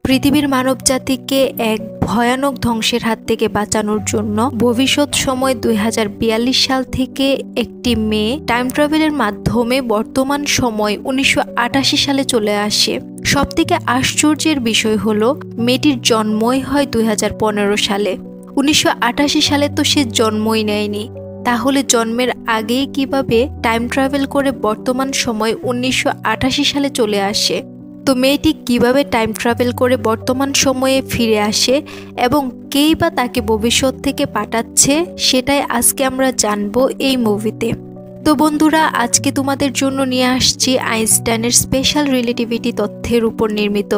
পৃথিবীর মানবজাতিকে এক ভয়ানক ধ্বংসের হাত থেকে বাঁচানোর জন্য ভবিষ্যৎ সময় 2042 সাল থেকে একটি মেয়ে টাইম ট্রাভেলের মাধ্যমে বর্তমান সময় 1988 সালে চলে আসে। সবথেকে আশ্চর্যের বিষয় হলো মেয়েটির জন্মই হয় 2015 সালে। 1988 সালে তো সে জন্মই নেয়নি, তাহলে জন্মের আগেই কিভাবে টাইম ট্রাভেল করে বর্তমান সময় 1988 সালে চলে আসে? তো মেয়েটি কিভাবে টাইম ট্রাভেল করে বর্তমান সময়ে ফিরে আসে এবং কেই বা তাকে ভবিষ্যৎ থেকে পাঠাচ্ছে, সেটাই আজকে আমরা জানবো এই মুভিতে। তো বন্ধুরা, আজকে তোমাদের জন্য নিয়ে আসছি আইনস্টাইনের স্পেশাল রিলেটিভিটি তথ্যের উপর নির্মিত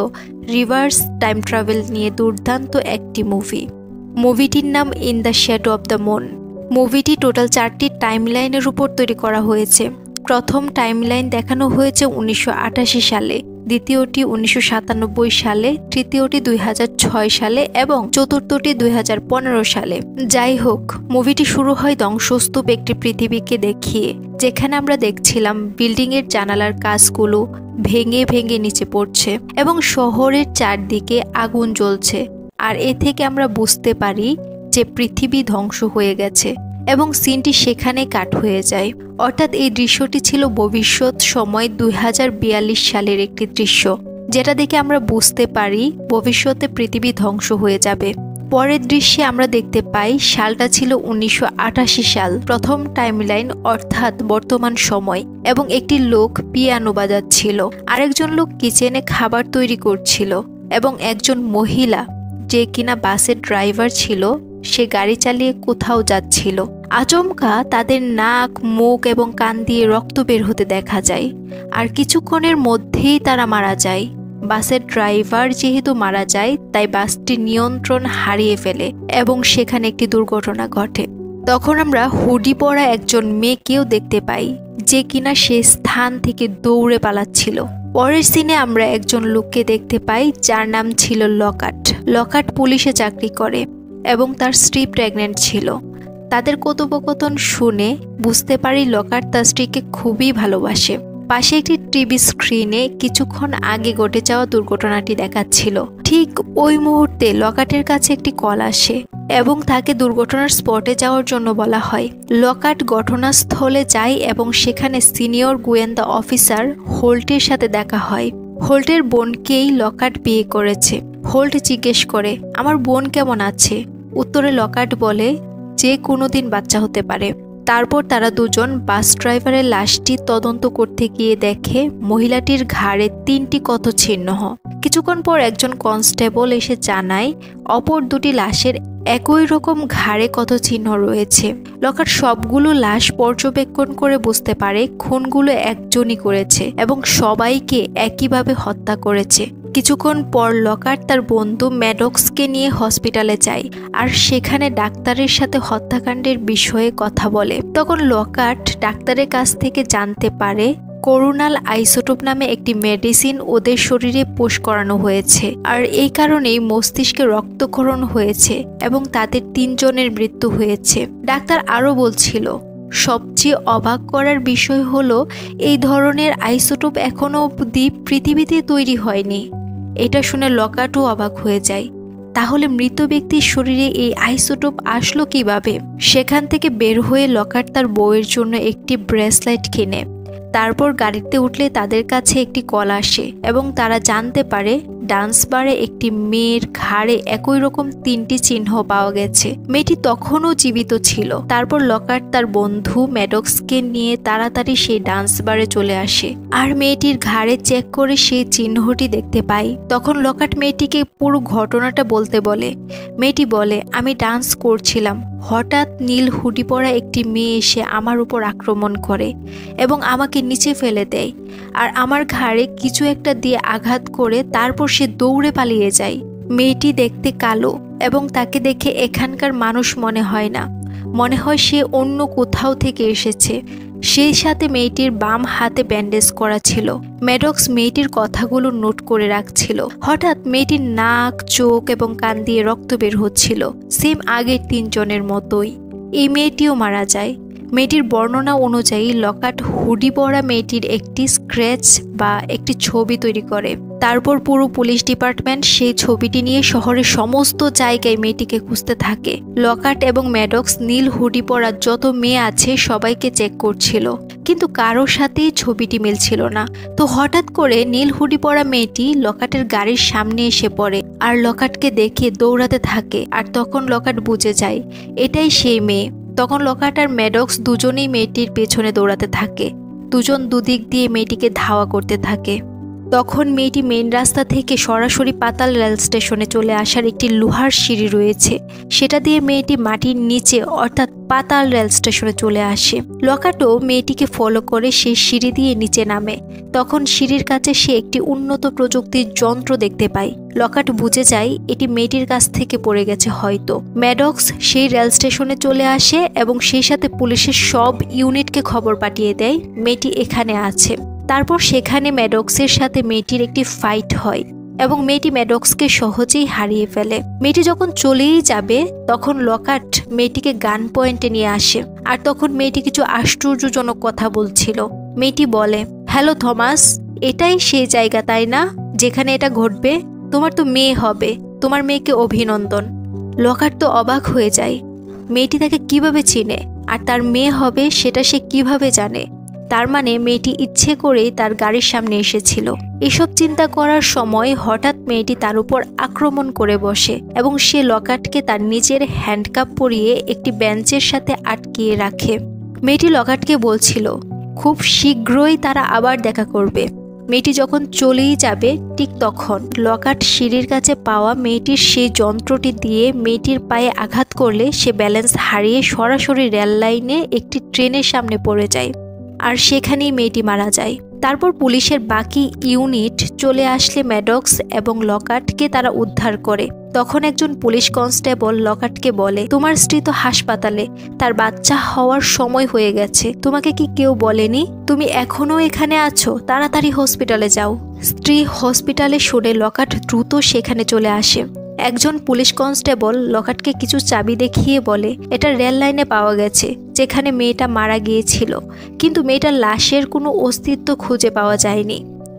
রিভার্স টাইম ট্রাভেল নিয়ে দুর্দান্ত একটি মুভি। মুভিটির নাম in the shadow of the moon. মুভিটি টোটাল 4টি টাইমলাইনের উপর তৈরি করা হয়েছে। প্রথম টাইমলাইন দেখানো হয়েছে 1988 সালে, দ্বিতীয়টি 1997 সালে, তৃতীয়টি 2006 সালে এবং চতুর্থটি 2015 সালে। যাই হোক, মুভিটি শুরু হয় ধ্বংসস্তূপ একটি পৃথিবীকে দেখিয়ে, যেখানে আমরা দেখছিলাম বিল্ডিংয়ের জানালার কাঁচগুলো ভেঙে ভেঙে নিচে পড়ছে এবং শহরের চারদিকে আগুন জ্বলছে। আর এ থেকে আমরা বুঝতে পারি যে পৃথিবী ধ্বংস হয়ে গেছে এবং সিনটি সেখানে কাট হয়ে যায়। অর্থাৎ এই দৃশ্যটি ছিল ভবিষ্যৎ সময় 2042 সালের একটি দৃশ্য, যেটা দেখে আমরা বুঝতে পারি ভবিষ্যতে পৃথিবী ধ্বংস হয়ে যাবে। পরের দৃশ্যে আমরা দেখতে পাই সালটা ছিল 1988 সাল, প্রথম টাইমলাইন অর্থাৎ বর্তমান সময়, এবং একটি লোক পিয়ানো বাজাচ্ছিল, আরেকজন লোক কিচেনে খাবার তৈরি করছিল এবং একজন মহিলা যে কিনা বাসের ড্রাইভার ছিল, সে গাড়ি চালিয়ে কোথাও যাচ্ছিল। আচমকা তাদের নাক, মুখ এবং কান দিয়ে রক্ত বের হতে দেখা যায়, আর কিছুক্ষণের মধ্যেই তারা মারা যায়। বাসের ড্রাইভার যেহেতু মারা যায়, তাই বাসটি নিয়ন্ত্রণ হারিয়ে ফেলে এবং সেখানে একটি দুর্ঘটনা ঘটে। তখন আমরা হুডি পরা একজন মেয়েকেও দেখতে পাই, যে কিনা সে স্থান থেকে দৌড়ে পালাচ্ছিল। পরের সিনে আমরা একজন লোককে দেখতে পাই যার নাম ছিল লকাট। লকাট পুলিশে চাকরি করে এবং তার স্ত্রী প্রেগনেন্ট ছিল। তাদের কথোপকথন শুনে বুঝতে পারি লকাট তার স্ত্রীকে খুবই ভালোবাসে। পাশে একটি টিভি স্ক্রিনে কিছুক্ষণ আগে ঘটে যাওয়া দুর্ঘটনাটি দেখাচ্ছিল। ঠিক ওই মুহূর্তে লকাটের কাছে একটি কল আসে এবং তাকে দুর্ঘটনার স্পটে যাওয়ার জন্য বলা হয়। লকাট ঘটনাস্থলে যায় এবং সেখানে সিনিয়র গোয়েন্দা অফিসার হোল্টের সাথে দেখা হয়। হোল্টের বোনকেই লকাট বিয়ে করেছে। হোল্ট জিজ্ঞেস করে, আমার বোন কেমন আছে? উত্তরে লকাট বলে যে কোনো দিন বাচ্চা হতে পারে। তারপর তারা দুজন বাস ড্রাইভারের লাশটি তদন্ত করতে গিয়ে দেখে মহিলাটির ঘাড়ে 3টি ক্ষত চিহ্ন। কিছুক্ষণ পর একজন কনস্টেবল এসে জানায় অপর দুটি লাশের একই রকম ঘাড়ে ক্ষত চিহ্ন রয়েছে। লকাট সবগুলো লাশ পর্যবেক্ষণ করে বুঝতে পারে খুনগুলো একজনই করেছে এবং সবাইকে একইভাবে হত্যা করেছে। কিছুক্ষণ পর লকাট তার বন্ধু ম্যাডক্সকে নিয়ে হসপিটালে যায় আর সেখানে ডাক্তারের সাথে হত্যাকাণ্ডের বিষয়ে কথা বলে। তখন লকাট ডাক্তারের কাছ থেকে জানতে পারে করোনাল আইসোটোপ নামে একটি মেডিসিন ওদের শরীরে পুশ করানো হয়েছে, আর এই কারণেই মস্তিষ্কে রক্তক্ষরণ হয়েছে এবং তাদের 3 জনের মৃত্যু হয়েছে। ডাক্তার আরও বলছিল, সবচেয়ে অবাক করার বিষয় হলো এই ধরনের আইসোটোপ এখনো অবধি পৃথিবীতে তৈরি হয়নি। এটা শুনে লকাটও অবাক হয়ে যায়। তাহলে মৃত ব্যক্তির শরীরে এই আইসোটোপ আসলো কিভাবে? সেখান থেকে বের হয়ে লকাট তার বউয়ের জন্য একটি ব্রেসলেট কিনে। তারপর গাড়িতে উঠলে তাদের কাছে একটি কল আসে এবং তারা জানতে পারে ডান্স বারে একটি মেয়ের ঘাড়ে একই রকম 3টি চিহ্ন পাওয়া গেছে। মেয়েটি তখনও জীবিত ছিল। তারপর লকাট তার বন্ধু ম্যাডক্সকে নিয়ে তাড়াতাড়ি সেই ডান্স বারে চলে আসে আর মেয়েটির ঘাড়ে চেক করে সেই চিহ্নটি দেখতে পাই। তখন লকাট মেয়েটিকে পুরো ঘটনাটা বলতে বলে। মেয়েটি বলে, আমি ডান্স করছিলাম, হঠাৎ নীল হুডি পরা একটি মেয়ে এসে আমার উপর আক্রমণ করে এবং আমাকে নিচে ফেলে দেয় আর আমার ঘাড়ে কিছু একটা দিয়ে আঘাত করে তারপর সে দৌড়ে পালিয়ে যায়। মেয়েটি দেখতে কালো এবং তাকে দেখে এখানকার মানুষ মনে হয় না, মনে হয় সে অন্য কোথাও থেকে এসেছে। সেই সাথে মেয়েটির বাম হাতে ব্যান্ডেজ করা ছিল। ম্যাডক্স মেয়েটির কথাগুলো নোট করে রাখছিল। হঠাৎ মেয়েটির নাক, চোখ এবং কান দিয়ে রক্ত বের হচ্ছিল, সেম আগের 3 জনের মতোই। এই মেয়েটিও মারা যায়। মেয়েটির বর্ণনা অনুযায়ী লকাট হুডি পরা মেয়েটির একটি স্ক্র্যাচ বা একটি ছবি তৈরি করে তারপর পুরো পুলিশ ডিপার্টমেন্ট সেই ছবিটি নিয়ে শহরের সমস্ত জায়গায় মেয়েটিকে খুঁজতে থাকে। লকাট এবং ম্যাডক্স নীল হুডি পরা যত মেয়ে আছে সবাইকে চেক করছিল, কিন্তু কারোর সাথেই ছবিটি মিলছিল না। তো হঠাৎ করে নীল হুডি পরা মেয়েটি লকাটের গাড়ির সামনে এসে পড়ে আর লকাটকে দেখে দৌড়াতে থাকে। আর তখন লকাট বুঝে যায় এটাই সেই মেয়ে। তখন লকাট আর ম্যাডক্স দুজনেই মেয়েটির পেছনে দৌড়াতে থাকে। দুজন দুদিক দিয়ে মেয়েটিকে ধাওয়া করতে থাকে। তখন মেয়েটি মেইন রাস্তা থেকে সরাসরি পাতাল রেল স্টেশনে চলে আসার একটি লোহার সিঁড়ি রয়েছে, সেটা দিয়ে মেয়েটি মাটির নিচে অর্থাৎ পাতাল রেল স্টেশনে চলে আসে। লকাটও মেয়েটিকে ফলো করে সেই সিঁড়ি দিয়ে নিচে নামে। তখন সিঁড়ির কাছে সে একটি উন্নত প্রযুক্তির যন্ত্র দেখতে পায়। লকাট বুঝে যায় এটি মেয়েটির কাছ থেকে পড়ে গেছে হয়তো। ম্যাডক্স সেই রেল স্টেশনে চলে আসে এবং সেই সাথে পুলিশের সব ইউনিটকে খবর পাঠিয়ে দেয় মেয়েটি এখানে আছে। তারপর সেখানে ম্যাডক্সের সাথে মেয়েটির একটি ফাইট হয় এবং মেয়েটি ম্যাডক্সকে সহজেই হারিয়ে ফেলে। মেয়েটি যখন চলেই যাবে তখন লকাট মেয়েটিকে গান পয়েন্টে নিয়ে আসে আর তখন মেয়েটি কিছু আশ্চর্যজনক কথা বলছিল। মেয়েটি বলে, হ্যালো থমাস, এটাই সেই জায়গা তাই না যেখানে এটা ঘটবে? তোমার তো মেয়ে হবে, তোমার মেয়েকে অভিনন্দন। লকাট তো অবাক হয়ে যায়, মেয়েটি তাকে কিভাবে চিনে আর তার মেয়ে হবে সেটা সে কিভাবে জানে? তার মানে মেয়েটি ইচ্ছে করেই তার গাড়ির সামনে এসেছিল। এসব চিন্তা করার সময় হঠাৎ মেয়েটি তার উপর আক্রমণ করে বসে এবং সে লকাটকে তার নিজের হ্যান্ডকাপ পরিয়ে একটি বেঞ্চের সাথে আটকিয়ে রাখে। মেয়েটি লকাটকে বলছিল খুব শীঘ্রই তারা আবার দেখা করবে। মেয়েটি যখন চলেই যাবে ঠিক তখন লকাট সিঁড়ির কাছে পাওয়া মেয়েটির সেই যন্ত্রটি দিয়ে মেয়েটির পায়ে আঘাত করলে সে ব্যালেন্স হারিয়ে সরাসরি রেল লাইনে একটি ট্রেনের সামনে পড়ে যায় আর সেখানেই মেয়েটি মারা যায়। তারপর পুলিশের বাকি ইউনিট চলে আসলে ম্যাডক্স এবং লকাটকে তারা উদ্ধার করে। তখন একজন পুলিশ কনস্টেবল লকাটকে বলে, তোমার স্ত্রী তো হাসপাতালে, তার বাচ্চা হওয়ার সময় হয়ে গেছে, তোমাকে কি কেউ বলেনি? তুমি এখনো এখানে আছো, তাড়াতাড়ি হসপিটালে যাও। স্ত্রী হসপিটালে শুনে লকাট দ্রুত সেখানে চলে আসে। একজন পুলিশ কনস্টেবল লকাটকে কিছু চাবি দেখিয়ে বলে, এটা রেল লাইনে পাওয়া গেছে যেখানে মেয়েটা মারা গিয়েছিল, কিন্তু মেয়েটার লাশের কোনো অস্তিত্ব খুঁজে পাওয়া যায়নি।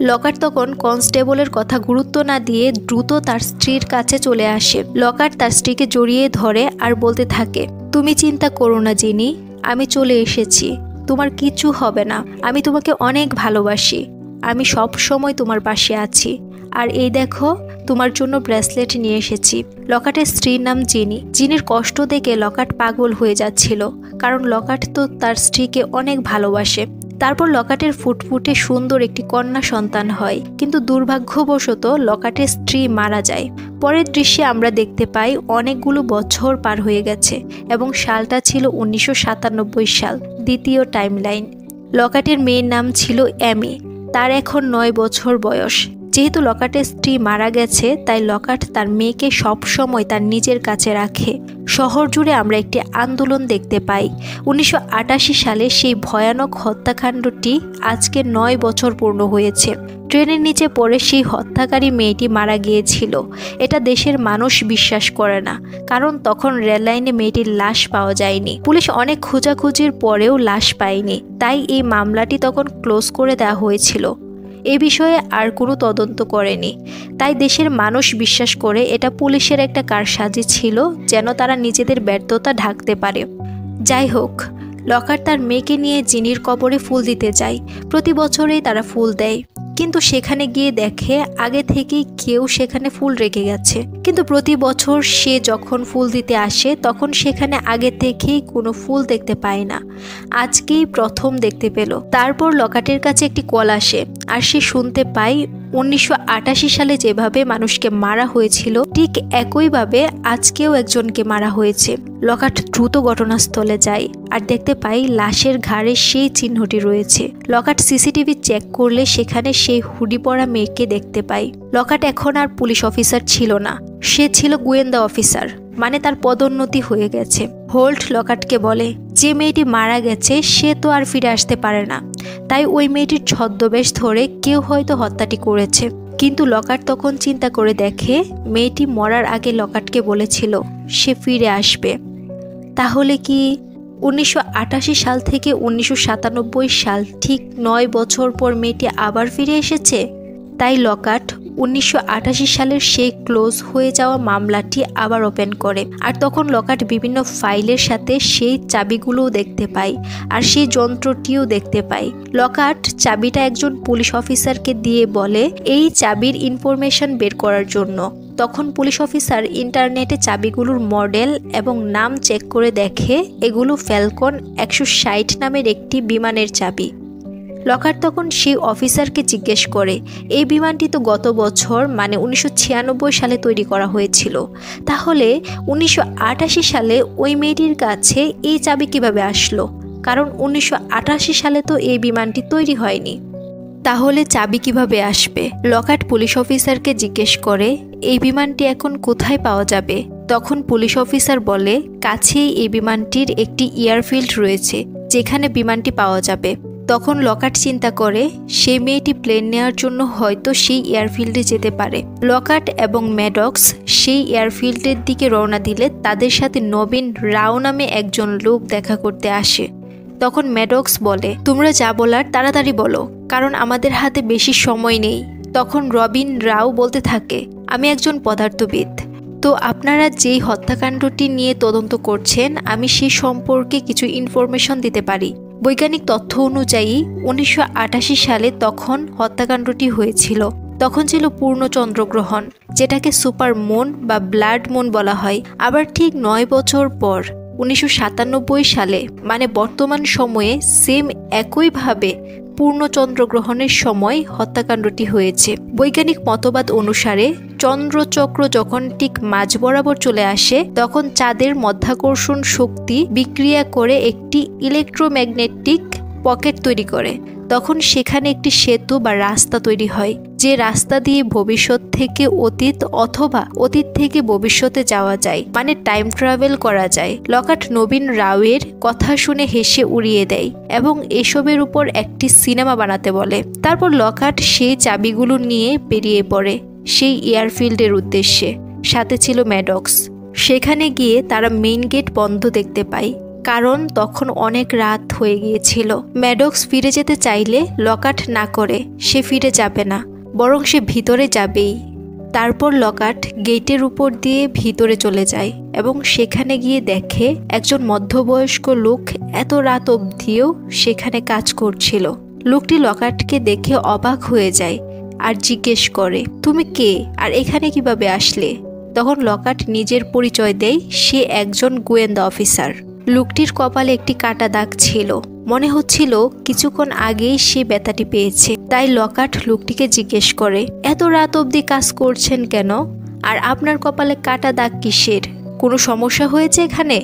লকাট তখন কনস্টেবলের কথা গুরুত্ব না দিয়ে দ্রুত তার স্ত্রীর কাছে চলে আসে। লকাট তার স্ত্রীকে জড়িয়ে ধরে আর বলতে থাকে, তুমি চিন্তা করো না জিনি, আমি চলে এসেছি, তোমার কিছু হবে না, আমি তোমাকে অনেক ভালোবাসি, আমি সব সময় তোমার পাশে আছি। আর এই দেখো, তোমার জন্য ব্রেসলেট নিয়ে এসেছি। লকাটের স্ত্রীর নাম জিনি। জিনির কষ্ট দেখে লকাট পাগল হয়ে যাচ্ছিল, কারণ লকাট তো তার স্ত্রীকে অনেক ভালোবাসে। তারপর লকাটের ফুটফুটে সুন্দর একটি কন্যা সন্তান হয়, কিন্তু দুর্ভাগ্যবশত লকাটের স্ত্রী মারা যায়। পরের দৃশ্যে আমরা দেখতে পাই অনেকগুলো বছর পার হয়ে গেছে এবং সালটা ছিল 1997 সাল, দ্বিতীয় টাইমলাইন। লকাটের মেয়ের নাম ছিল অ্যামি, তার এখন 9 বছর বয়স। যেহেতু লকাটের স্ত্রী মারা গেছে তাই লকাট তার মেয়েকে সব সময় তার নিজের কাছে রাখে। শহর জুড়ে আমরা একটি আন্দোলন দেখতে পাই। 1988 সালে সেই ভয়ানক হত্যাকাণ্ডটি আজকে 9 বছর পূর্ণ হয়েছে। ট্রেনের নিচে পড়ে সেই হত্যাকারী মেয়েটি মারা গিয়েছিল, এটা দেশের মানুষ বিশ্বাস করে না, কারণ তখন রেল লাইনে মেয়েটির লাশ পাওয়া যায়নি। পুলিশ অনেক খোঁজাখুঁজির পরেও লাশ পায়নি, তাই এই মামলাটি তখন ক্লোজ করে দেওয়া হয়েছিল। এ বিষয়ে আর কোনো তদন্ত করেনি, তাই দেশের মানুষ বিশ্বাস করে এটা পুলিশের একটা কারসাজি ছিল যেন তারা নিজেদের ব্যর্থতা ঢাকতে পারে। যাই হোক, লকাট তার মেয়েকে নিয়ে জিনির কবরে ফুল দিতে যায়। প্রতি বছরেই তারা ফুল দেয়, কিন্তু সেখানে গিয়ে দেখে আগে থেকেই কেউ সেখানে ফুল রেখে গেছে। কিন্তু প্রতি বছর সে যখন ফুল দিতে আসে তখন সেখানে আগে থেকেই কোনো ফুল দেখতে পায় না। আজকেই প্রথম দেখতে পেল। তারপর লকাটের কাছে একটি কল আসে আর সে শুনতে পায় 1988 সালে যেভাবে মানুষকে মারা হয়েছিল ঠিক একইভাবে আজকেও একজনকে মারা হয়েছে। লকাট দ্রুত ঘটনাস্থলে যায় আর দেখতে পাই লাশের ঘাড়ে সেই চিহ্নটি রয়েছে। লকাট সিসিটিভি চেক করলে সেখানে সেই হুডি পরা মেয়েকে দেখতে পাই। লকাট এখন আর পুলিশ অফিসার ছিল না, সে ছিল গোয়েন্দা অফিসার, মানে তার পদোন্নতি হয়ে গেছে। হোল্ট লকাটকে বলে, যে মেয়েটি মারা গেছে সে তো আর ফিরে আসতে পারে না, তাই ওই মেয়েটির ছদ্মবেশ ধরে কেউ হয়তো হত্যাটি করেছে। কিন্তু লকাট তখন চিন্তা করে দেখে মেয়েটি মরার আগে লকাটকে বলেছিল সে ফিরে আসবে। তাহলে কি 1988 সাল থেকে 1997 সাল ঠিক 9 বছর পর মেয়েটি আবার ফিরে এসেছে? তাই লকাট 1988 সালের সেই ক্লোজ হয়ে যাওয়া মামলাটি আবার ওপেন করে। আর তখন লকাট বিভিন্ন ফাইলের সাথে সেই চাবিগুলোও দেখতে পায় আর সেই যন্ত্রটিও দেখতে পায়। লকাট চাবিটা একজন পুলিশ অফিসারকে দিয়ে বলে এই চাবির ইনফরমেশন বের করার জন্য। তখন পুলিশ অফিসার ইন্টারনেটে চাবিগুলোর মডেল এবং নাম চেক করে দেখে এগুলো ফ্যালকন 160 নামের একটি বিমানের চাবি। লকাট তখন সেই অফিসারকে জিজ্ঞেস করে এই বিমানটি তো গত বছর মানে 1996 সালে তৈরি করা হয়েছিল, তাহলে 1988 সালে ওই মেয়েটির কাছে এই চাবি কিভাবে আসলো? কারণ 1988 সালে তো এই বিমানটি তৈরি হয়নি, তাহলে চাবি কিভাবে আসবে? লকাট পুলিশ অফিসারকে জিজ্ঞেস করে এই বিমানটি এখন কোথায় পাওয়া যাবে? তখন পুলিশ অফিসার বলে কাছেই এই বিমানটির একটি এয়ারফিল্ড রয়েছে যেখানে বিমানটি পাওয়া যাবে। তখন লকাট চিন্তা করে সেই মেয়েটি প্লেন নেওয়ার জন্য হয়তো সেই এয়ারফিল্ডে যেতে পারে। লকাট এবং ম্যাডক্স সেই এয়ারফিল্ডের দিকে রওনা দিলে তাদের সাথে নবীন রাও নামে একজন লোক দেখা করতে আসে। তখন ম্যাডক্স বলে তোমরা যা বলার তাড়াতাড়ি বলো, কারণ আমাদের হাতে বেশি সময় নেই। তখন রবিন রাও বলতে থাকে আমি একজন পদার্থবিদ, তো আপনারা যেই হত্যাকাণ্ডটি নিয়ে তদন্ত করছেন আমি সেই সম্পর্কে কিছু ইনফরমেশন দিতে পারি। বৈজ্ঞানিক তথ্য অনুযায়ী 1988 সালে তখন হত্যাকাণ্ডটি হয়েছিল। তখন ছিল পূর্ণ চন্দ্রগ্রহণ, যেটাকে সুপার মুন বা ব্লাড মুন বলা হয়। আবার ঠিক 9 বছর পর 1997 সালে মানে বর্তমান সময়ে সেম একইভাবে পূর্ণ চন্দ্রগ্রহণের সময় হত্যাকাণ্ডটি হয়েছে। বৈজ্ঞানিক মতবাদ অনুসারে চন্দ্রচক্র যখন ঠিক মাঝ বরাবর চলে আসে তখন চাঁদের মধ্যাকর্ষণ শক্তি বিক্রিয়া করে একটি ইলেকট্রোম্যাগনেটিক পকেট তৈরি করে। তখন সেখানে একটি সেতু বা রাস্তা তৈরি হয়, যে রাস্তা দিয়ে ভবিষ্যৎ থেকে অতীত অথবা অতীত থেকে ভবিষ্যতে যাওয়া যায়, মানে টাইম ট্রাভেল করা যায়। লকাট নবীন রাওয়ের কথা শুনে হেসে উড়িয়ে দেয় এবং এসবের উপর একটি সিনেমা বানাতে বলে। তারপর লকাট সেই চাবিগুলো নিয়ে বেরিয়ে পড়ে সেই এয়ারফিল্ডের উদ্দেশ্যে। সাথে ছিল ম্যাডক্স। সেখানে গিয়ে তারা মেইন গেট বন্ধ দেখতে পায়, কারণ তখন অনেক রাত হয়ে গিয়েছিল। ম্যাডক্স ফিরে যেতে চাইলে লকাট না করে সে ফিরে যাবে না, বরং সে ভিতরে যাবেই। তারপর লকাট গেটের উপর দিয়ে ভিতরে চলে যায় এবং সেখানে গিয়ে দেখে একজন মধ্যবয়স্ক লোক এত রাত অবধিও সেখানে কাজ করছিল। লোকটি লকাটকে দেখে অবাক হয়ে যায় আর জিজ্ঞেস করে তুমি কে আর এখানে কিভাবে আসলে? তখন লকাট নিজের পরিচয় দেয় সে একজন গোয়েন্দা অফিসার। লোকটির কপালে একটি কাটা দাগ ছিল, মনে হচ্ছিল কিছুক্ষণ আগেই সে ব্যথাটি পেয়েছে। তাই লকাট লোকটিকে জিজ্ঞেস করে এত রাত অবধি কাজ করছেন কেন, আর আপনার কপালে কাটা দাগ কিসের? কোনো সমস্যা হয়েছে এখানে?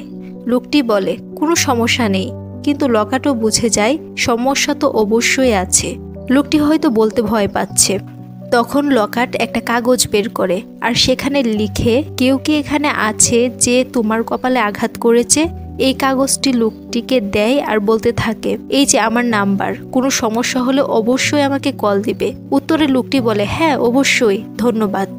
লোকটি বলে কোনো সমস্যা নেই, কিন্তু লকাটও বুঝে যায় সমস্যা তো অবশ্যই আছে। লোকটি হয়তো বলতে ভয় পাচ্ছে। তখন লকাট একটা কাগজ বের করে আর সেখানে লিখে কেউ কি এখানে আছে যে তোমার কপালে আঘাত করেছে? এই কাগজটি লোকটিকে দেয় আর বলতে থাকে এই যে আমার নাম্বার, কোনো সমস্যা হলে অবশ্যই আমাকে কল দিবে। উত্তরে লোকটি বলে হ্যাঁ অবশ্যই, ধন্যবাদ।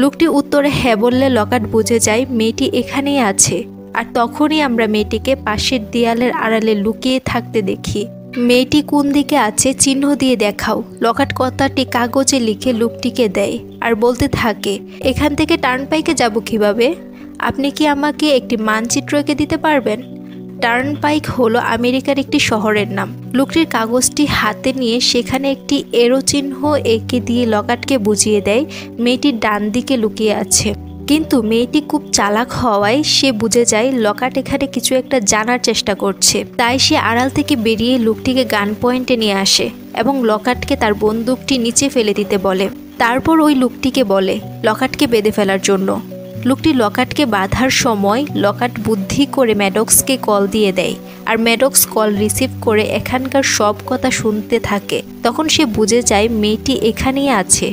লোকটি উত্তরে হ্যাঁ বললে লকাট বুঝে যায় মেয়েটি এখানেই আছে। আর তখনই আমরা মেয়েটিকে পাশের দেয়ালের আড়ালে লুকিয়ে থাকতে দেখি। মেয়েটি কোন দিকে আছে চিহ্ন দিয়ে দেখাও। লকাট কথাটি কাগজে লিখে লোকটিকে দেয় আর বলতে থাকে এখান থেকে টার্নপাইকে যাব কিভাবে? আপনি কি আমাকে একটি মানচিত্র এঁকে দিতে পারবেন? টার্নপাইক হলো আমেরিকার একটি শহরের নাম। লোকটির কাগজটি হাতে নিয়ে সেখানে একটি এরো চিহ্ন এঁকে দিয়ে লকাটকে বুঝিয়ে দেয় মেয়েটি ডান দিকে লুকিয়ে আছে। কিন্তু মেয়েটি খুব চালাক হওয়ায় সে বুঝে যায় লকাট এখানে কিছু একটা জানার চেষ্টা করছে। তাই সে আড়াল থেকে বেরিয়ে লোকটিকে গান পয়েন্টে নিয়ে আসে এবং লকাটকে তার বন্দুকটি নিচে ফেলে দিতে বলে। তারপর ওই লোকটিকে বলে লকাটকে বেঁধে ফেলার জন্য। লোকটি লকাটকে বাঁধার সময় লকাট বুদ্ধি করে ম্যাডক্সকে কল দিয়ে দেয় আর ম্যাডক্স কল রিসিভ করে এখানকার সব কথা শুনতে থাকে। তখন সে বুঝে যায় মেয়েটি এখানেই আছে।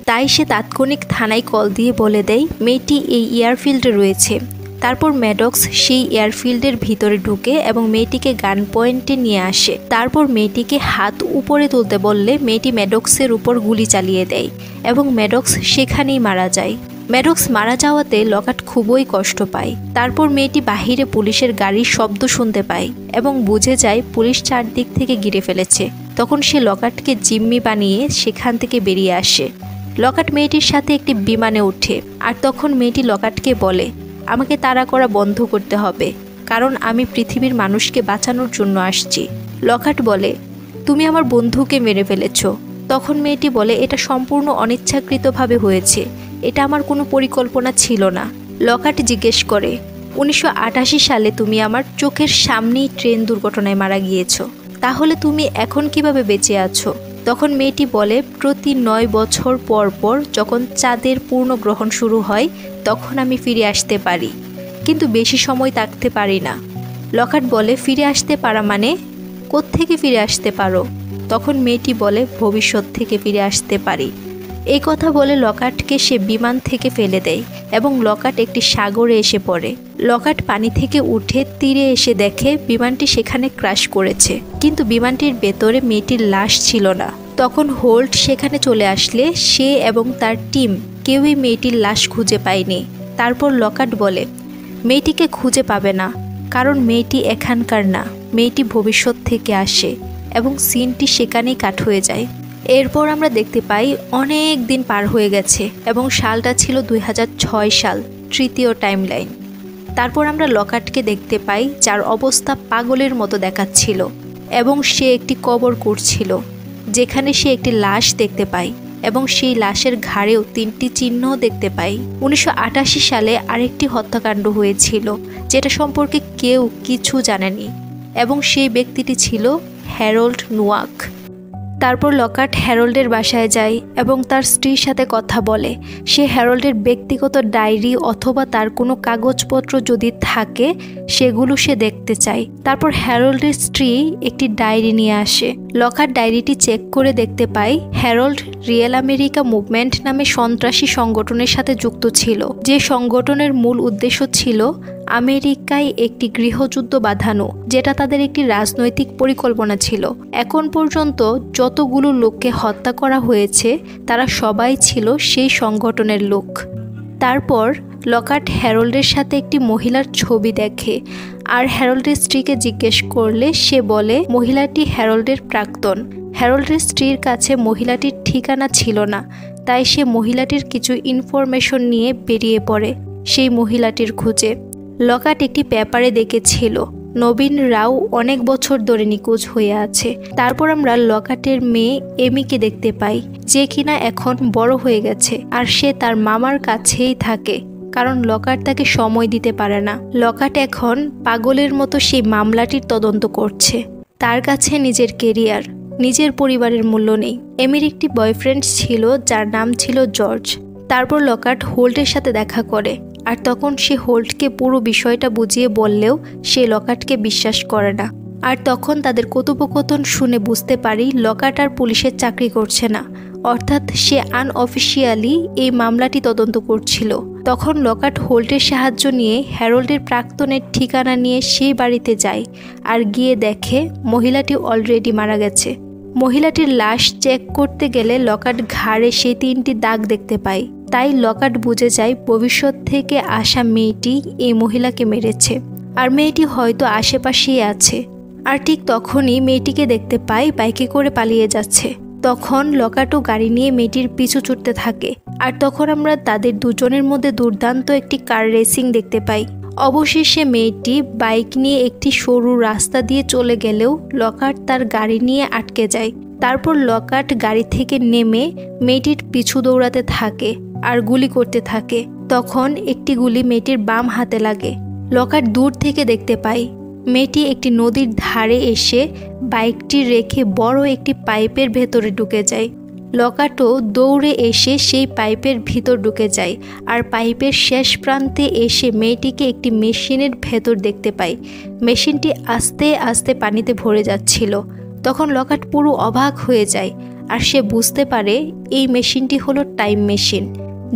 তাই সে তাৎক্ষণিক থানায় কল দিয়ে বলে দেয় মেয়েটি এই এয়ারফিল্ডে রয়েছে। তারপর ম্যাডক্স সেই এয়ারফিল্ডের ভিতরে ঢুকে এবং মেয়েটিকে গান পয়েন্টে নিয়ে আসে। তারপর মেয়েটিকে হাত উপরে তুলতে বললে মেয়েটি ম্যাডক্সের উপর গুলি চালিয়ে দেয় এবং ম্যাডক্স সেখানেই মারা যায়। ম্যাডক্স মারা যাওয়াতে লকাট খুবই কষ্ট পায়। তারপর মেয়েটি বাহিরে পুলিশের গাড়ির শব্দ শুনতে পায় এবং বুঝে যায় পুলিশ চারদিক থেকে ঘিরে ফেলেছে। তখন সে লকাটকে জিম্মি বানিয়ে সেখান থেকে বেরিয়ে আসে। লকাট মেয়েটির সাথে একটি বিমানে ওঠে আর তখন মেয়েটি লকাটকে বলে, আমাকে তাড়া করা বন্ধ করতে হবে, কারণ আমি পৃথিবীর মানুষকে বাঁচানোর জন্য আসছি। লকাট বলে, তুমি আমার বন্ধুকে মেরে ফেলেছ। তখন মেয়েটি বলে, এটা সম্পূর্ণ অনিচ্ছাকৃতভাবে হয়েছে, এটা আমার কোনো পরিকল্পনা ছিল না। লকাট জিজ্ঞেস করে, 1988 সালে তুমি আমার চোখের সামনেই ট্রেন দুর্ঘটনায় মারা গিয়েছ, তাহলে তুমি এখন কিভাবে বেঁচে আছো? তখন মেয়েটি বলে, প্রতি 9 বছর পর পর যখন চাঁদের পূর্ণগ্রহণ শুরু হয় তখন আমি ফিরে আসতে পারি, কিন্তু বেশি সময় থাকতে পারি না। লকাট বলে, ফিরে আসতে পারা মানে? কোত্থেকে ফিরে আসতে পারো? তখন মেয়েটি বলে, ভবিষ্যৎ থেকে ফিরে আসতে পারি। এই কথা বলে লকাটকে সে বিমান থেকে ফেলে দেয় এবং লকাট একটি সাগরে এসে পড়ে। লকাট পানি থেকে উঠে তীরে এসে দেখে বিমানটি সেখানে ক্র্যাশ করেছে, কিন্তু বিমানটির ভেতরে মেয়েটির লাশ ছিল না। তখন হোল্ট সেখানে চলে আসলে সে এবং তার টিম কেউই মেয়েটির লাশ খুঁজে পায়নি। তারপর লকাট বলে, মেয়েটিকে খুঁজে পাবে না, কারণ মেয়েটি এখানকার না, মেয়েটি ভবিষ্যৎ থেকে আসে, এবং সিনটি সেখানেই কাট হয়ে যায়। এরপর আমরা দেখতে পাই অনেক দিন পার হয়ে গেছে এবং সালটা ছিল 2006 সাল, তৃতীয় টাইমলাইন। তারপর আমরা লকাটকে দেখতে পাই যার অবস্থা পাগলের মতো দেখাচ্ছিল এবং সে একটি কবর করছিল, যেখানে সে একটি লাশ দেখতে পায় এবং সেই লাশের ঘাড়েও 3টি চিহ্ন দেখতে পাই। 1988 সালে আরেকটি হত্যাকাণ্ড হয়েছিল যেটা সম্পর্কে কেউ কিছু জানেনি, এবং সেই ব্যক্তিটি ছিল হ্যারল্ড নোয়াক। তারপর লকাট হ্যারল্ডের বাসায় যায় এবং তার স্ত্রীর সাথে কথা বলে। সে হ্যারল্ডের ব্যক্তিগত ডায়েরি অথবা তার কোনো কাগজপত্র যদি থাকে সেগুলো সে দেখতে চায়। তারপর হ্যারল্ডের স্ত্রী একটি ডায়েরি নিয়ে আসে। লকাট ডায়েরিটি চেক করে দেখতে পায় হ্যারল্ড রিয়েল আমেরিকা মুভমেন্ট নামে সন্ত্রাসী সংগঠনের সাথে যুক্ত ছিল, যে সংগঠনের মূল উদ্দেশ্য ছিল আমেরিকায় একটি গৃহযুদ্ধ বাঁধানো, যেটা তাদের একটি রাজনৈতিক পরিকল্পনা ছিল। এখন পর্যন্ত যতগুলো লোককে হত্যা করা হয়েছে তারা সবাই ছিল সেই সংগঠনের লোক। তারপর লকাট হ্যারল্ডের সাথে একটি মহিলার ছবি দেখে আর হ্যারল্ডের স্ত্রীকে জিজ্ঞেস করলে সে বলে মহিলাটি হ্যারল্ডের প্রাক্তন। হ্যারল্ডের স্ত্রীর কাছে মহিলাটির ঠিকানা ছিল না, তাই সে মহিলাটির কিছু ইনফরমেশন নিয়ে বেরিয়ে পড়ে সেই মহিলাটির খোঁজে। লকাট একটি পেপারে দেখেছিল নবীন রাও অনেক বছর ধরে নিখোঁজ হয়ে আছে। তারপর আমরা লকাটের মেয়ে এমিকে দেখতে পাই, যে কিনা এখন বড় হয়ে গেছে আর সে তার মামার কাছেই থাকে, কারণ লকাট তাকে সময় দিতে পারে না। লকাট এখন পাগলের মতো সেই মামলাটির তদন্ত করছে। তার কাছে নিজের কেরিয়ার, নিজের পরিবারের মূল্য নেই। এমির একটি বয়ফ্রেন্ড ছিল যার নাম ছিল জর্জ। তারপর লকাট হোল্টের সাথে দেখা করে আর তখন সে হোল্টকে পুরো বিষয়টা বুঝিয়ে বললেও সে লকাটকে বিশ্বাস করে না। আর তখন তাদের কথোপকথন শুনে বুঝতে পারি লকাট আর পুলিশের চাকরি করছে না, অর্থাৎ সে আনঅফিসিয়ালি এই মামলাটি তদন্ত করছিল। তখন লকাট হোল্টের সাহায্য নিয়ে হ্যারল্ডের প্রাক্তনের ঠিকানা নিয়ে সেই বাড়িতে যায় আর গিয়ে দেখে মহিলাটি অলরেডি মারা গেছে। মহিলাটির লাশ চেক করতে গেলে লকাট ঘাড়ে সেই 3টি দাগ দেখতে পায়। তাই লকাট বুঝে যায় ভবিষ্যৎ থেকে আসা মেয়েটি এই মহিলাকে মেরেছে, আর মেয়েটি হয়তো আশেপাশেই আছে। আর ঠিক তখনই মেয়েটিকে দেখতে পায় বাইকে করে পালিয়ে যাচ্ছে। তখন লকাটও গাড়ি নিয়ে মেয়েটির পিছু ছুটতে থাকে, আর তখন আমরা তাদের দুজনের মধ্যে দুর্দান্ত একটি কার রেসিং দেখতে পাই। অবশেষে মেয়েটি বাইক নিয়ে একটি সরু রাস্তা দিয়ে চলে গেলেও লকাট তার গাড়ি নিয়ে আটকে যায়। তারপর লকাট গাড়ি থেকে নেমে মেয়েটির পিছু দৌড়াতে থাকে আর গুলি করতে থাকে। তখন একটি গুলি মেয়েটির বাম হাতে লাগে। লকাট দূর থেকে দেখতে পায় মেয়েটি একটি নদীর ধারে এসে বাইকটি রেখে বড় একটি পাইপের ভেতরে ঢুকে যায়। লকাটও দৌড়ে এসে সেই পাইপের ভিতর ঢুকে যায় আর পাইপের শেষ প্রান্তে এসে মেয়েটিকে একটি মেশিনের ভেতর দেখতে পায়। মেশিনটি আস্তে আস্তে পানিতে ভরে যাচ্ছিল। তখন লকাট পুরো অবাক হয়ে যায় আর সে বুঝতে পারে এই মেশিনটি হলো টাইম মেশিন,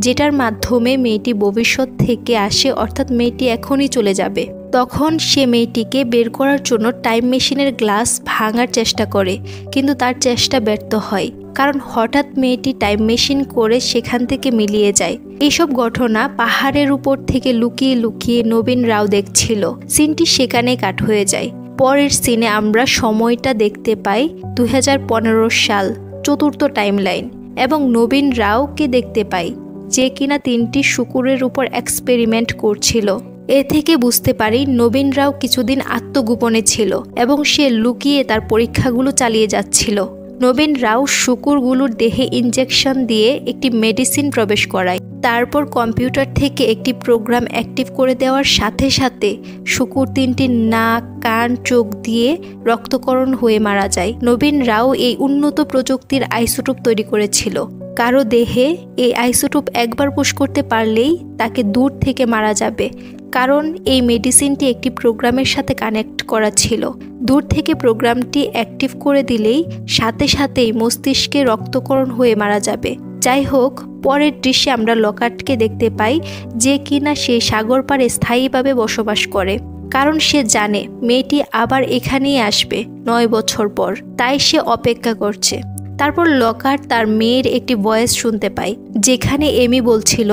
যেটার মাধ্যমে মেয়েটি ভবিষ্যৎ থেকে আসে, অর্থাৎ মেয়েটি এখনই চলে যাবে। তখন সে মেয়েটিকে বের করার জন্য টাইম মেশিনের গ্লাস ভাঙার চেষ্টা করে, কিন্তু তার চেষ্টা ব্যর্থ হয়, কারণ হঠাৎ মেয়েটি টাইম মেশিন করে সেখান থেকে মিলিয়ে যায়। এইসব ঘটনা পাহাড়ের উপর থেকে লুকিয়ে লুকিয়ে নবীন রাও দেখছিল। সিনটি সেখানে কাট হয়ে যায়। পরের সিনে আমরা সময়টা দেখতে পাই 2015 সাল, চতুর্থ টাইমলাইন। এবং নবীন রাওকে দেখতে পাই, যে কিনা 3টি শুকুরের উপর এক্সপেরিমেন্ট করছিল। এ থেকে বুঝতে পারি নবীন রাও কিছুদিন আত্মগোপনে ছিল এবং সে লুকিয়ে তার পরীক্ষাগুলো চালিয়ে যাচ্ছিল। নবীন রাও শুকুরগুলোর দেহে ইনজেকশন দিয়ে একটি মেডিসিন প্রবেশ করায়। তারপর কম্পিউটার থেকে একটি প্রোগ্রাম অ্যাক্টিভ করে দেওয়ার সাথে সাথে শুকুর 3টি নাক, কান, চোখ দিয়ে রক্তকরণ হয়ে মারা যায়। নবীন রাও এই উন্নত প্রযুক্তির আইসোটোপ তৈরি করেছিল। কারো দেহে এই আইসোটোপ একবার পুশ করতে পারলেই তাকে দূর থেকে মারা যাবে, কারণ এই মেডিসিনটি একটি প্রোগ্রামের সাথে কানেক্ট করা ছিল। দূর থেকে প্রোগ্রামটি অ্যাক্টিভ করে দিলেই সাথে সাথেই মস্তিষ্কে রক্তকরণ হয়ে মারা যাবে। যাই হোক, পরের দৃশ্যে আমরা লকার্টকে দেখতে পাই, যে কিনা সে সাগর পাড়ে স্থায়ীভাবে বসবাস করে, কারণ সে জানে মেয়েটি আবার এখানেই আসবে 9 বছর পর, তাই সে অপেক্ষা করছে। তারপর লকার্ট তার মেয়ের একটি ভয়েস শুনতে পায়, যেখানে এমি বলছিল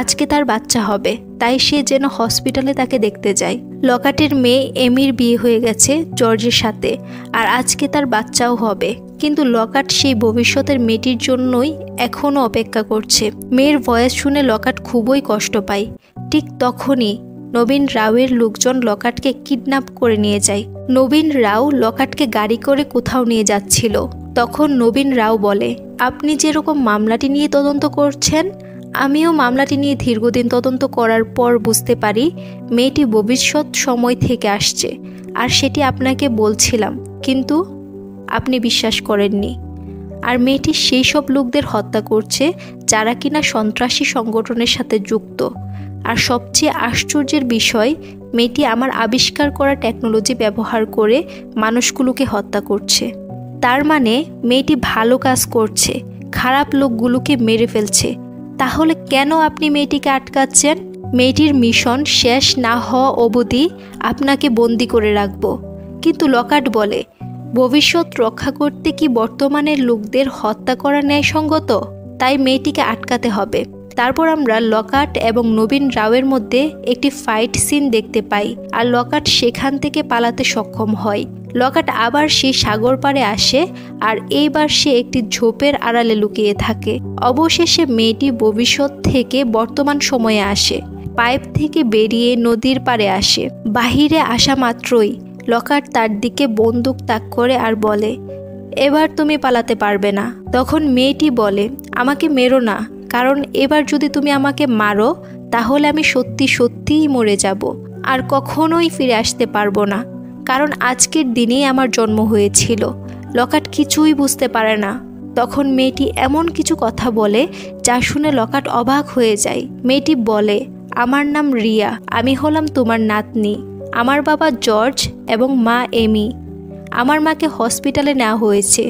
আজকে তার বাচ্চা হবে, তাই সে যেন হসপিটালে তাকে দেখতে যায়। লকার্টের মেয়ে এমির বিয়ে হয়ে গেছে জর্জের সাথে, আর আজকে তার বাচ্চাও হবে, কিন্তু লকার্ট সেই ভবিষ্যতের মেয়েটির জন্যই এখনও অপেক্ষা করছে। মেয়ের ভয়েস শুনে লকার্ট খুবই কষ্ট পায়। ঠিক তখনই নবীন রাওয়ের লোকজন লকার্টকে কিডন্যাপ করে নিয়ে যায়। নবীন রাও লকার্টকে গাড়ি করে কোথাও নিয়ে যাচ্ছিল। তখন নবীন রাও বলে, আপনি যেরকম মামলাটি নিয়ে তদন্ত করছেন, আমিও মামলাটি নিয়ে দীর্ঘদিন তদন্ত করার পর বুঝতে পারি মেয়েটি ভবিষ্যৎ সময় থেকে আসছে, আর সেটি আপনাকে বলছিলাম, কিন্তু আপনি বিশ্বাস করেননি। আর মেয়েটি সেই সব লোকদের হত্যা করছে যারা কিনা সন্ত্রাসী সংগঠনের সাথে যুক্ত। আর সবচেয়ে আশ্চর্যের বিষয়, মেয়েটি আমার আবিষ্কার করা টেকনোলজি ব্যবহার করে মানুষগুলোকে হত্যা করছে। তার মানে মেয়েটি ভালো কাজ করছে, খারাপ লোকগুলোকে মেরে ফেলছে। তাহলে কেন আপনি মেয়েটিকে আটকাচ্ছেন? মেয়েটির মিশন শেষ না হওয়া অবধি আপনাকে বন্দি করে রাখব। কিন্তু লকার্ট বলে, ভবিষ্যৎ রক্ষা করতে কি বর্তমানের লোকদের হত্যা করা ন্যায়সঙ্গত? তাই মেয়েটিকে আটকাতে হবে। তারপর আমরা লকার্ট এবং নবীন রাওয়ের মধ্যে একটি ফাইট সিন দেখতে পাই, আর লকার্ট সেখান থেকে পালাতে সক্ষম হয়। লকার্ট আবার সেই সাগর পাড়ে আসে, আর এইবার সে একটি ঝোপের আড়ালে লুকিয়ে থাকে। অবশেষে মেয়েটি ভবিষ্যৎ থেকে বর্তমান সময়ে আসে, পাইপ থেকে বেরিয়ে নদীর পাড়ে আসে। বাহিরে আসা মাত্রই লকার্ট তার দিকে বন্দুক তাক করে আর বলে, এবার তুমি পালাতে পারবে না। তখন মেয়েটি বলে, আমাকে মেরো না, কারণ এবার যদি তুমি আমাকে মারো তাহলে আমি সত্যি সত্যিই মরে যাব, আর কখনোই ফিরে আসতে পারবো না, কারণ আজকের দিনেই আমার জন্ম হয়েছিল। লকার্ট কিছুই বুঝতে পারে না। তখন মেয়েটি এমন কিছু কথা বলে যা শুনে লকার্ট অবাক হয়ে যায়। মেয়েটি বলে, আমার নাম রিয়া, আমি হলাম তোমার নাতনি। আমার বাবা জর্জ এবং মা এমি। আমার মাকে হসপিটালে নেওয়া হয়েছে,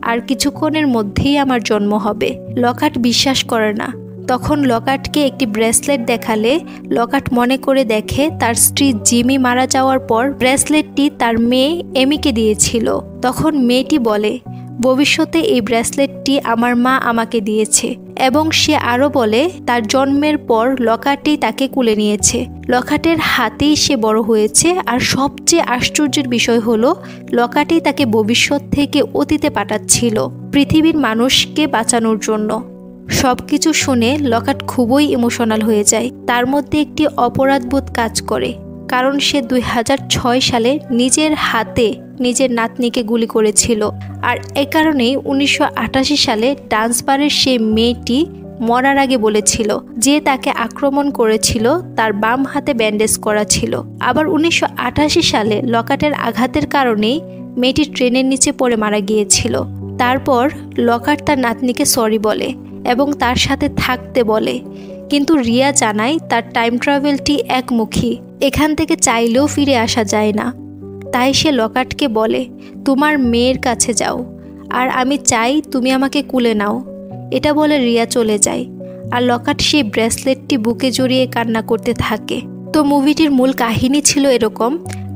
আর কিছুক্ষণের মধ্যেই আমার জন্ম হবে। লকার্ট বিশ্বাস করে না। তখন লকার্টকে একটি ব্রেসলেট দেখালে লকার্ট মনে করে দেখে তার স্ত্রী জিমি মারা যাওয়ার পর ব্রেসলেটটি তার মেয়ে এমিকে দিয়েছিল। তখন মেয়েটি বলে, ভবিষ্যতে এই ব্রেসলেটটি আমার মা আমাকে দিয়েছে, এবং সে আরও বলে তার জন্মের পর লকার্টই তাকে কুলে নিয়েছে। লকার্টের হাতেই সে বড় হয়েছে, আর সবচেয়ে আশ্চর্যের বিষয় হলো লকার্টই তাকে ভবিষ্যৎ থেকে অতীতে পাঠাচ্ছিল পৃথিবীর মানুষকে বাঁচানোর জন্য। সবকিছু শুনে লকার্ট খুবই ইমোশনাল হয়ে যায়। তার মধ্যে একটি অপরাধবোধ কাজ করে, কারণ সে 2006 সালে নিজের হাতে নিজের নাতনিকে গুলি করেছিল। আর এ কারণেই 1988 সালে ডান্স বারের সেই মেয়েটি মরার আগে বলেছিল যে তাকে আক্রমণ করেছিল তার বাম হাতে ব্যান্ডেজ করা ছিল। আবার 1988 সালে লকার্টের আঘাতের কারণেই মেয়েটি ট্রেনের নিচে পড়ে মারা গিয়েছিল। তারপর লকার্ট তার নাতনিকে সরি বলে এবং তার সাথে থাকতে বলে, কিন্তু রিয়া জানায় তার টাইম ট্রাভেলটি একমুখী, এখান থেকে চাইলেও ফিরে আসা যায় না। তাই সে লকার্টকে বলে, তোমার মেয়ের কাছে যাও, আর আমি চাই তুমি আমাকে কুলে নাও। এটা বলে রিয়া চলে যায়, আর লকার্ট সেই ব্রেসলেটটি বুকে জড়িয়ে কান্না করতে থাকে। তো মুভিটির মূল কাহিনী ছিল এরকম,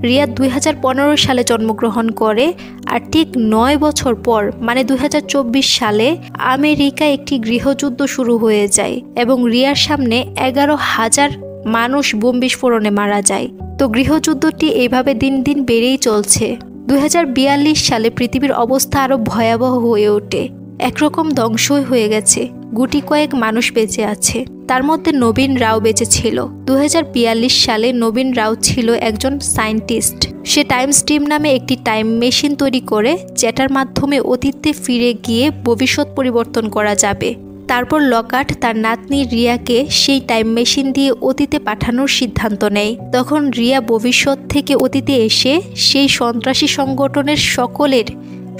রিয়া 2015 সালে জন্মগ্রহণ করে, আর ঠিক 9 বছর পর মানে 2024 সালে আমেরিকায় একটি গৃহযুদ্ধ শুরু হয়ে যায় এবং রিয়ার সামনে 11,000 মানুষ বোম বিস্ফোরণে মারা যায়। তো গৃহযুদ্ধটি এইভাবে দিন দিন বেড়েই চলছে। 2042 সালে পৃথিবীর অবস্থা আরও ভয়াবহ হয়ে ওঠে। একরকম ধ্বংসই হয়ে গেছে। গুটি কয়েক মানুষ বেঁচে আছে, তার মধ্যে নবীন রাও বেঁচে ছিল। 2042 সালে নবীন রাও ছিল একজন সায়েন্টিস্ট। সে টাইম স্টিম নামে একটি টাইম মেশিন তৈরি করে, যেটার মাধ্যমে অতীতে ফিরে গিয়ে ভবিষ্যৎ পরিবর্তন করা যাবে। তারপর লকহার্ট তার নাতনি রিয়াকে সেই টাইম মেশিন দিয়ে অতীতে পাঠানোর সিদ্ধান্ত নেয়। তখন রিয়া ভবিষ্যৎ থেকে অতীতে এসে সেই সন্ত্রাসী সংগঠনের সকলের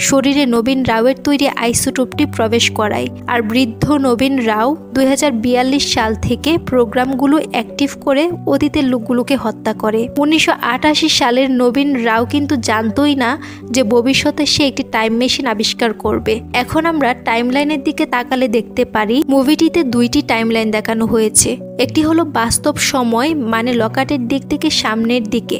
শরীরে নবীন রাওয়ের তৈরি আইসোটোপটি প্রবেশ করায়। আর বৃদ্ধ নবীন রাও 2042 সাল থেকে প্রোগ্রামগুলো অ্যাক্টিভ করে অতীতের লোকগুলোকে হত্যা করে। 1988 সালের নবীন রাও কিন্তু জানতোই না যে ভবিষ্যতে সে একটি টাইম মেশিন আবিষ্কার করবে। এখন আমরা টাইমলাইনের দিকে তাকালে দেখতে পারি মুভিটিতে দুইটি টাইমলাইন দেখানো হয়েছে। একটি হলো বাস্তব সময়, মানে লকহার্টের দিক থেকে সামনের দিকে,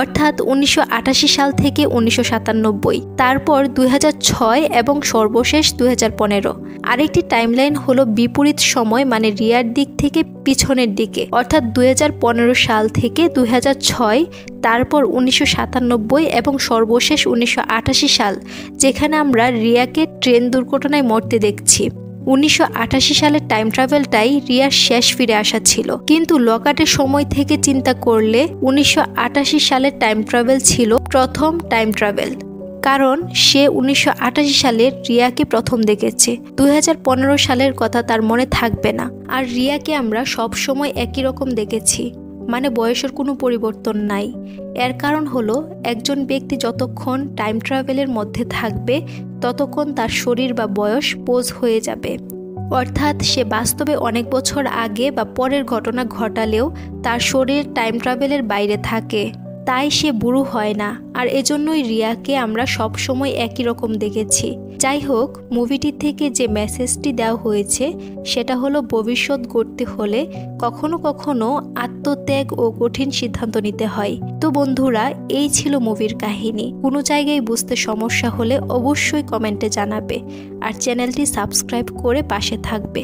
অর্থাৎ 1988 সাল থেকে 1997, তারপর 2006 এবং সর্বশেষ 2015। আরেকটি টাইমলাইন হলো বিপরীত সময়, মানে রিয়ার দিক থেকে পিছনের দিকে, অর্থাৎ 2015 সাল থেকে 2006, তারপর 1997 এবং সর্বশেষ 1988 সাল, যেখানে আমরা রিয়াকে ট্রেন দুর্ঘটনায় মরতে দেখছি। 1988 সালের টাইম ট্রাভেলটাই রিয়ার শেষ ফিরে আসা ছিল, কিন্তু লকহার্টের সময় থেকে চিন্তা করলে 1988 সালের টাইম ট্রাভেল ছিল প্রথম টাইম ট্রাভেল, কারণ সে 1988 সালে রিয়াকে প্রথম দেখেছে। 2015 সালের কথা তার মনে থাকবে না। আর রিয়াকে আমরা সব সময় একই রকম দেখেছি, মানে বয়সের কোনো পরিবর্তন নাই। এর কারণ হলো একজন ব্যক্তি যতক্ষণ টাইম ট্রাভেলের মধ্যে থাকবে ততক্ষণ তার শরীর বা বয়স পোজ হয়ে যাবে, অর্থাৎ সে বাস্তবে অনেক বছর আগে বা পরের ঘটনা ঘটালেও তার শরীর টাইম ট্রাভেলের বাইরে থাকে, তাই সে বুড়ো হয় না। আর এজন্যই রিয়াকে আমরা সব সময় একই রকম দেখেছি। যাই হোক, মুভিটি থেকে যে মেসেজটি দেওয়া হয়েছে সেটা হলো ভবিষ্যৎ গড়তে হলে কখনো কখনো আত্মত্যাগ ও কঠিন সিদ্ধান্ত নিতে হয়। তো বন্ধুরা, এই ছিল মুভির কাহিনী। কোনো জায়গায় বুঝতে সমস্যা হলে অবশ্যই কমেন্টে জানাবে, আর চ্যানেলটি সাবস্ক্রাইব করে পাশে থাকবে।